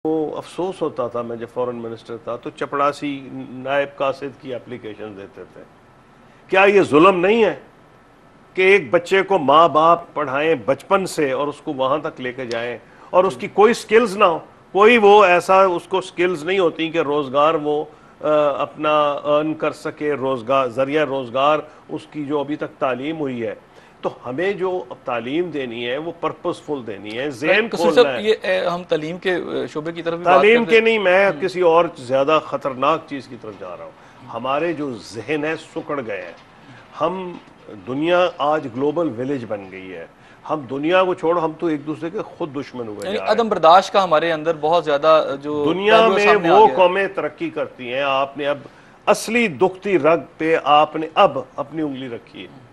वो अफसोस होता था, मैं जब फॉरेन मिनिस्टर था तो चपड़ासी नायब कासिद की एप्लीकेशन देते थे। क्या ये जुल्म नहीं है कि एक बच्चे को माँ बाप पढ़ाएं बचपन से और उसको वहां तक लेके जाएं और उसकी कोई स्किल्स ना हो, कोई वो ऐसा उसको स्किल्स नहीं होती कि रोजगार वो अपना अर्न कर सके, रोजगार जरिया रोजगार उसकी जो अभी तक तालीम हुई है। तो हमें जो तालीम देनी है वो पर्पसफुल देनी है, ज़हन कसूर खोलना साहब, है। ये हम तालीम के शोबे की तरफ भी बात तालीम करते के हैं। नहीं, मैं किसी और ज्यादा खतरनाक चीज की तरफ जा रहा हूँ। हमारे जो जहन है सुकड़ गए हैं। हम दुनिया आज ग्लोबल विलेज बन गई है। हम दुनिया को छोड़ो, हम तो एक दूसरे के खुद दुश्मन हुए यानी जा रहे अदम हैं। बर्दाश्त का हमारे अंदर बहुत ज्यादा जो दुनिया पहलू है में सामने आ वो गया है। कौमें तरक्की करती हैं, आपने अब असली दुखती रग पे आपने अब अपनी उंगली रखी है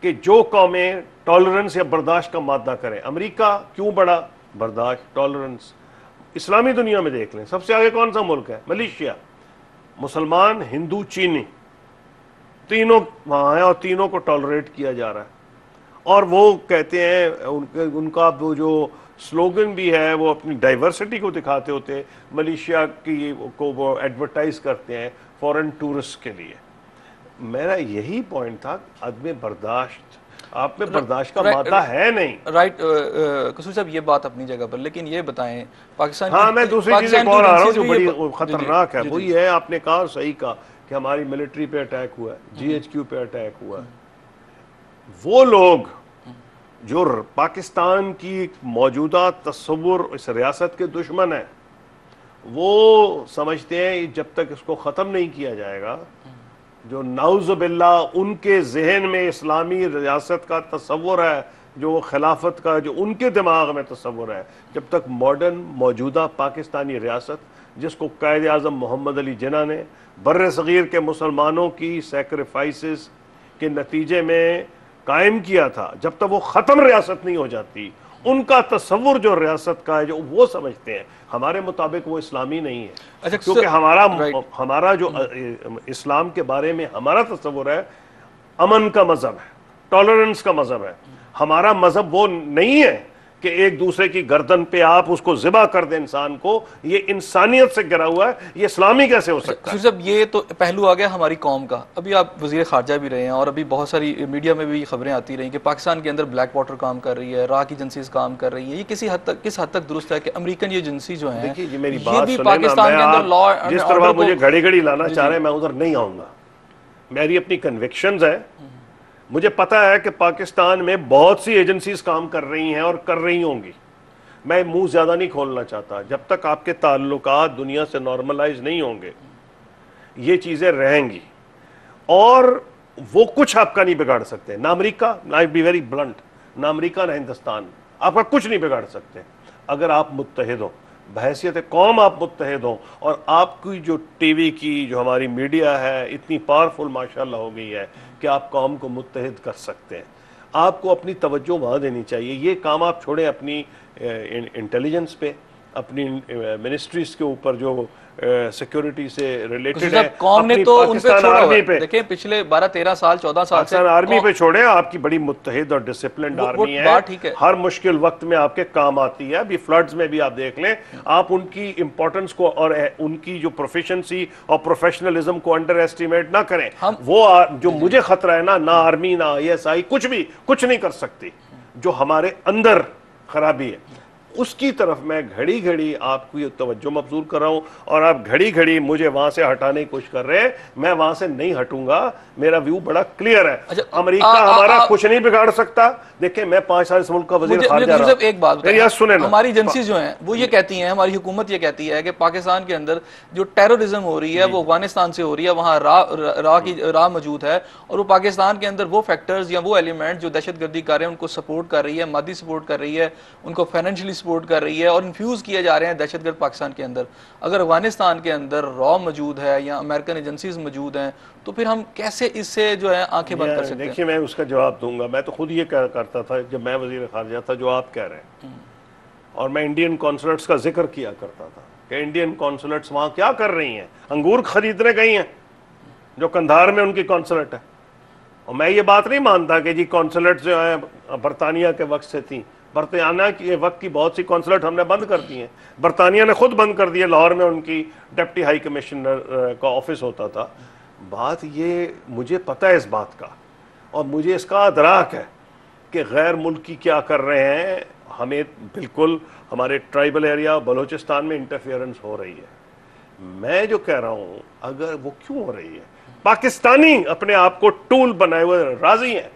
कि जो कौमें टॉलरेंस या बर्दाश्त का मादा करें। अमेरिका क्यों बढ़ा? बर्दाश्त, टॉलरेंस। इस्लामी दुनिया में देख लें, सबसे आगे कौन सा मुल्क है? मलेशिया। मुसलमान, हिंदू, चीनी, तीनों वहां हैं और तीनों को टॉलरेट किया जा रहा है। और वो कहते हैं, उनका वो जो स्लोगन भी है वो अपनी डाइवर्सिटी को दिखाते होते, मलेशिया की को वो एडवर्टाइज करते हैं फॉरेन टूरिस्ट के लिए। मेरा यही पॉइंट था, अदम बर्दाश्त, आप में बर्दाश्त का मादा है नहीं। राइट। कसूर साहब, ये बात अपनी जगह पर, लेकिन ये बताएं पाकिस्तान हाँ, मैं की दूसरी चीज एक और आ रहा हूँ जो बड़ी खतरनाक है। जी वही है, आपने कहा सही कहा कि हमारी मिलिट्री पे अटैक हुआ है, जीएचक्यू पे अटैक हुआ है। वो लोग जो पाकिस्तान की मौजूदा तस्वुर इस रियासत के दुश्मन है, वो समझते हैं जब तक इसको ख़त्म नहीं किया जाएगा, जो नाउज़ुबिल्ला उनके जहन में इस्लामी रियासत का तस्वुर है, जो खिलाफत का जो उनके दिमाग में तस्वुर है, जब तक मॉडर्न मौजूदा पाकिस्तानी रियासत, जिसको कायद आज़म मोहम्मद अली जिन्ना ने बर्र सग़ीर के मुसलमानों की सेक्रीफाइसेस के नतीजे में कायम किया था, जब तक वो ख़त्म रियासत नहीं हो जाती, उनका तस्वुर जो रियासत का है, जो वो समझते हैं, हमारे मुताबिक वो इस्लामी नहीं है। अच्छा, क्योंकि हमारा जो इस्लाम के बारे में हमारा तस्वुर है, अमन का मजहब है, टॉलरेंस का मजहब है। हमारा मजहब वो नहीं है कि एक दूसरे की गर्दन पे आप उसको ज़िबा कर दे इंसान को। ये इंसानियत से गिरा हुआ है, ये इस्लामी कैसे हो सकता है? साहब, ये तो पहलू आ गया हमारी कौम का। अभी आप वजीर खारजा भी रहे हैं और अभी बहुत सारी मीडिया में भी खबरें आती रही कि पाकिस्तान के अंदर ब्लैक वाटर काम कर रही है, राह की एजेंसीज काम कर रही है। ये किस हद तक दुरुस्त है कि अमेरिकन एजेंसी जो है, देखिए, मेरी ये बात भी सुने ना, पाकिस्तान के अंदर लॉ एंड जिस तरह ऑर्डर मुझे को घड़ी घड़ी लाना चाह रहे हैं, मैं उधर नहीं आऊंगा। मेरी अपनी कन्विक्शंस है। मुझे पता है कि पाकिस्तान में बहुत सी एजेंसीज काम कर रही हैं और कर रही होंगी। मैं मुंह ज्यादा नहीं खोलना चाहता। जब तक आपके ताल्लुकात दुनिया से नॉर्मलाइज नहीं होंगे, ये चीजें रहेंगी और वो कुछ आपका नहीं बिगाड़ सकते। ना America, I be very blunt, ना अमेरिका ना हिंदुस्तान आपका कुछ नहीं बिगाड़ सकते अगर आप मुत्तहिद हो, बहैसियत कौम आप मुत्तहिद हो। और आपकी जो टीवी की जो हमारी मीडिया है इतनी पावरफुल माशाल्लाह हो गई है कि आप कौम को मुत्तहिद कर सकते हैं। आपको अपनी तवज्जो वहाँ देनी चाहिए। ये काम आप छोड़ें अपनी इंटेलिजेंस पे, अपनी मिनिस्ट्रीज के ऊपर जो सिक्योरिटी से रिलेटेड है, कौम ने अपनी तो उन पे पाकिस्तान छोड़ा हुआ आर्मी है। पे, देखिए, पिछले 12-13 साल 14 साल से पाकिस्तान आर्मी पे छोड़े। आपकी बड़ी मुत्तहिद और डिसिप्लिन्ड आर्मी है, बात ठीक है। हर मुश्किल वक्त में आपके काम आती है। अभी फ्लड्स में भी आप देख लें, आप उनकी इंपॉर्टेंस को और उनकी जो प्रोफिशिएंसी और प्रोफेशनलिज्म को अंडर एस्टिमेट ना करें। वो जो मुझे खतरा है ना आर्मी ना ISI कुछ नहीं कर सकती। जो हमारे अंदर खराबी है उसकी तरफ मैं घड़ी घड़ी आपको तवज्जो मबजूर कर रहा हूं और आप घड़ी घड़ी मुझे वहां से हटाने की कोशिश कर रहे हैं। मैं वहां से नहीं हटूंगा, मेरा व्यू बड़ा क्लियर है। अच्छा, अमेरिका हमारा कुछ नहीं बिगाड़ सकता। देखिए, मैं 5 साल इस मुल्क का वजीर खारजा रहा हूं। एक बात सुने ना, हमारी एजेंसी जो है वो ये कहती हैं, हमारी हुकूमत ये कहती है कि पाकिस्तान के अंदर जो टेररिज्म हो रही है वो अफगानिस्तान से हो रही है, वहाँ राह मौजूद है और वो पाकिस्तान के अंदर वो फैक्टर्स या वो एलिमेंट जो दहशतगर्दी कर रहे हैं उनको सपोर्ट कर रही है, मादी सपोर्ट कर रही है, उनको फाइनेंशियली सपोर्ट कर रही है और इन्फ्यूज किए जा रहे हैं दहशतगर्द पाकिस्तान के अंदर। अगर अफगानिस्तान के अंदर रॉ मौजूद है या अमेरिकन एजेंसीज मौजूद हैं तो फिर हम कैसे इससे जो है आंखें बंद कर सकते हैं? देखिए, मैं उसका जवाब दूंगा। मैं तो खुद ये करता था जब मैं वजीर खारजा था, जो आप कह रहे हैं। और मैं इंडियन कॉन्सुलेट्स का जिक्र किया करता था कि इंडियन कॉन्सुलेट्स वहां क्या कर रही हैं। अंगूर खरीदने गई हैं जो कंधार में उनकी कॉन्सुलेट है। और मैं ये बात नहीं मानता कि जी कॉन्सुलेट जो है बरतानिया के वक्त से थी। बरतानिया के वक्त की बहुत सी कौंसलेट हमने बंद कर दी हैं, बरतानिया ने खुद बंद कर दिए। लाहौर में उनकी डिप्टी हाई कमिश्नर का ऑफिस होता था। बात ये, मुझे पता है इस बात का, और मुझे इसका अदराक है कि गैर मुल्की क्या कर रहे हैं। हमें बिल्कुल हमारे ट्राइबल एरिया बलूचिस्तान में इंटरफेरेंस हो रही है। मैं जो कह रहा हूं, अगर वो क्यों हो रही है, पाकिस्तानी अपने आप को टूल बनाए हुए राजी हैं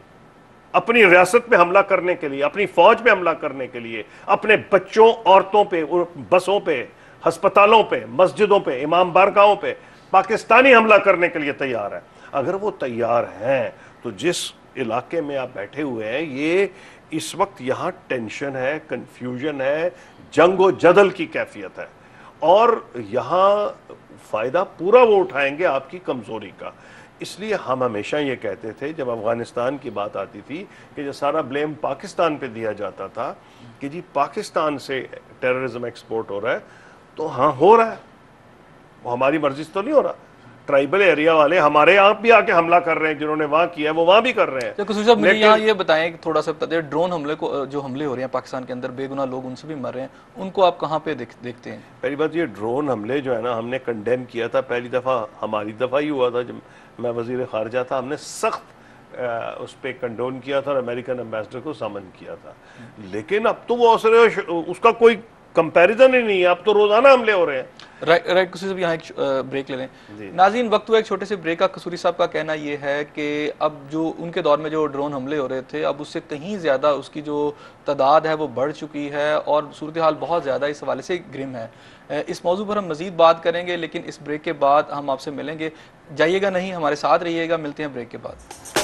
अपनी रियासत पे हमला करने के लिए, अपनी फौज पे हमला करने के लिए, अपने बच्चों, औरतों पे, बसों पे, अस्पतालों पे, मस्जिदों पे, इमाम बारगाहों पे पाकिस्तानी हमला करने के लिए तैयार है। अगर वो तैयार हैं तो जिस इलाके में आप बैठे हुए हैं, ये इस वक्त यहां टेंशन है, कंफ्यूजन है, जंगो जदल की कैफियत है, और यहां फायदा पूरा वो उठाएंगे आपकी कमजोरी का। इसलिए हम हमेशा ये कहते थे, जब अफगानिस्तान की बात आती थी, कि जो सारा ब्लेम पाकिस्तान पे दिया जाता था कि जी पाकिस्तान से टेररिज्म एक्सपोर्ट हो रहा है, तो हाँ हो रहा है, वो हमारी मर्जी से तो नहीं हो रहा। ट्राइबल एरिया वाले हमारे यहाँ भी आके हमला कर रहे हैं, जिन्होंने वहां किया है वो वहां भी कर रहे हैं। तो कसूरी साहब, मुझे यहाँ ये बताएं कि थोड़ा सा बताइए, ड्रोन हमले को, जो हमले हो रहे हैं पाकिस्तान के अंदर, बेगुनाह लोग उनसे भी मर रहे हैं, उनको आप कहाँ पे देखते हैं? पहली बात, ये ड्रोन हमले जो है ना, हमने कंडेम किया था, पहली दफ़ा हमारी दफ़ा ही हुआ था जब मैं वज़ीर ख़ारजा था। हमने सख्त उस पर कंडोन किया था और अमेरिकन एम्बेसडर को समन किया था। लेकिन अब तो वो उसका कोई कंपैरिजन ही नहीं है, अब तो रोजाना हमले हो रहे हैं। राइट कसूरी साहब, यहाँ एक ब्रेक ले लें। नाज़रीन, वक्त हुआ एक छोटे से ब्रेक का। कसूरी साहब का कहना ये है कि अब जो उनके दौर में जो ड्रोन हमले हो रहे थे, अब उससे कहीं ज़्यादा उसकी जो तादाद है वो बढ़ चुकी है और सूरत हाल बहुत ज़्यादा इस हवाले से ग्रिम है। इस मौजू पर हम मज़ीद बात करेंगे, लेकिन इस ब्रेक के बाद हम आपसे मिलेंगे। जाइएगा नहीं, हमारे साथ रहिएगा। मिलते हैं ब्रेक के बाद।